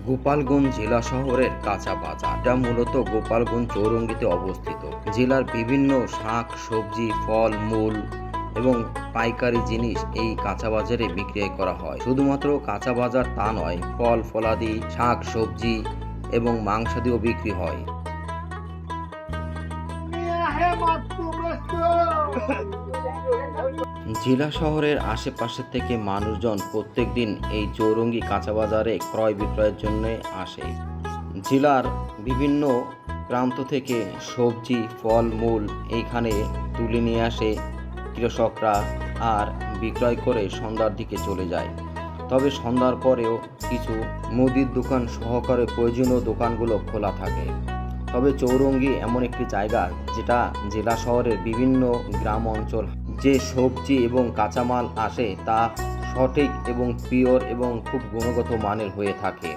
গোপালগঞ্জ জেলা শহরের কাঁচা বাজার, যা মূলত গোপালগঞ্জ চৌরঙ্গীতে অবস্থিত। জেলার বিভিন্ন শাক সবজি, ফল মূল এবং পাইকারি জিনিস এই কাঁচা বাজারে বিক্রয় করা হয়। শুধুমাত্র কাঁচা বাজার তা নয়, ফল ফলাদি, শাক সবজি এবং মাংসাদিও বিক্রি হয়। জেলা শহরের আশেপাশে থেকে মানুষজন প্রত্যেক দিন এই চৌরঙ্গী কাঁচা বাজারে ক্রয় বিক্রয়ের জন্য আসে। জেলার বিভিন্ন প্রান্ত থেকে সবজি ফল মূল এইখানে তুলে নিয়ে আসে কৃষকরা, আর বিক্রয় করে সন্ধ্যার দিকে চলে যায়। তবে সন্ধ্যার পরেও কিছু মুদির দোকান সহকারে প্রয়োজনীয় দোকানগুলো খোলা থাকে। তবে চৌরঙ্গী এমন একটি জায়গা যেটা জেলা শহরের বিভিন্ন গ্রাম অঞ্চল যে সবজি এবং কাঁচামাল আসে তা সঠিক এবং পিওর এবং খুব গুণগত মানের হয়ে থাকে।